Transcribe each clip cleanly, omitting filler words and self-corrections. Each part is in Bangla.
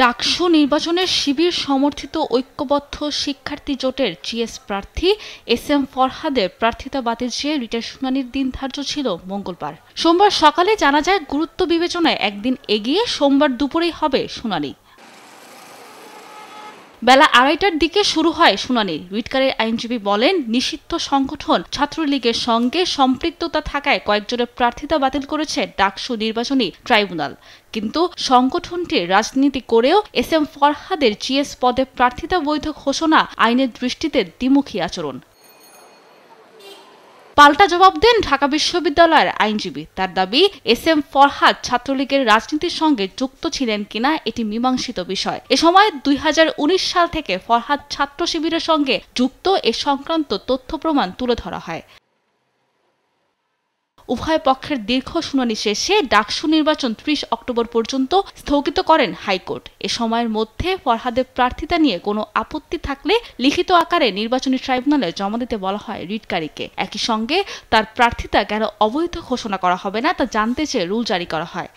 ডাকসু নির্বাচনের শিবির সমর্থিত ঐক্যবদ্ধ শিক্ষার্থী জোটের জিএস প্রার্থী এস এম ফরহাদের প্রার্থিতা বাতিল চেয়ে রিটের শুনানির দিন ধার্য ছিল মঙ্গলবার। সোমবার সকালে জানা যায়, গুরুত্ব বিবেচনায় একদিন এগিয়ে সোমবার দুপুরেই হবে শুনানি। বেলা ২:৩০টার দিকে শুরু হয় শুনানি। রিটকারীর আইনজীবী বলেন, নিষিদ্ধ সংগঠন ছাত্রলীগের সঙ্গে সম্পৃক্ততা থাকায় কয়েকজনের প্রার্থিতা বাতিল করেছে ডাকসু নির্বাচনী ট্রাইব্যুনাল। কিন্তু সংগঠনটি রাজনীতি করেও এস এম ফরহাদের জিএস পদে প্রার্থিতা বৈধ ঘোষণা আইনের দৃষ্টিতে দ্বিমুখী আচরণ। পাল্টা জবাব দেন ঢাকা বিশ্ববিদ্যালয়ের আইনজীবী। তার দাবি, এস এম ফরহাদ ছাত্রলীগের রাজনীতির সঙ্গে যুক্ত ছিলেন কিনা এটি মীমাংসিত বিষয়। এ সময় ২০১৯ সাল থেকে ফরহাদ ছাত্র শিবিরের সঙ্গে যুক্ত এ সংক্রান্ত তথ্য প্রমাণ তুলে ধরা হয়। উভয় পক্ষের দীর্ঘ শুনানি শেষে ডাকসু নির্বাচন ৩০ অক্টোবর পর্যন্ত স্থগিত করেন হাইকোর্ট। এ সময়ের মধ্যে ফরহাদের প্রার্থিতা নিয়ে কোনো আপত্তি থাকলে লিখিত আকারে নির্বাচনী ট্রাইব্যুনালে জমা দিতে বলা হয় রিটকারীকে। একই সঙ্গে তার প্রার্থিতা কেন অবৈধ ঘোষণা করা হবে না তা জানতে চেয়ে রুল জারি করা হয়।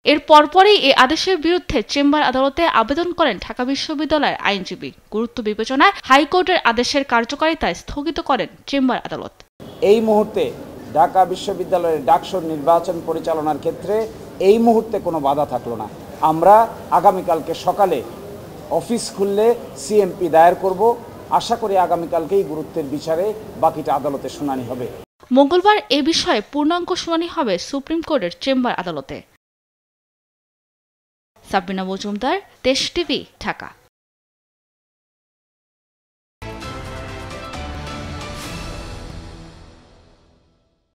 এর পরপরই এ আদেশের বিরুদ্ধে চেম্বার আদালতে আবেদন করেন ঢাকা বিশ্ববিদ্যালয়ের আইনজীবী। গুরুত্ব বিবেচনায় হাইকোর্টের আদেশের কার্যকারিতা স্থগিত করেন চেম্বার আদালত। এই মুহূর্তে ঢাকা বিশ্ববিদ্যালয়ের ডাকসু নির্বাচন পরিচালনার ক্ষেত্রে এই মুহূর্তে কোনো বাধা থাকলো না। আমরা আগামীকালকে সকালে অফিস খুললে সিএমপি দায়ের করব। আশা করি আগামীকালকেই গুরুত্বের বিচারে বাকিটা আদালতে শুনানি হবে। মঙ্গলবার এ বিষয়ে পূর্ণাঙ্গ শুনানি হবে সুপ্রিম কোর্টের চেম্বার আদালতে। সাবরিনা মজুমদার, দেশ টিভি, ঢাকা।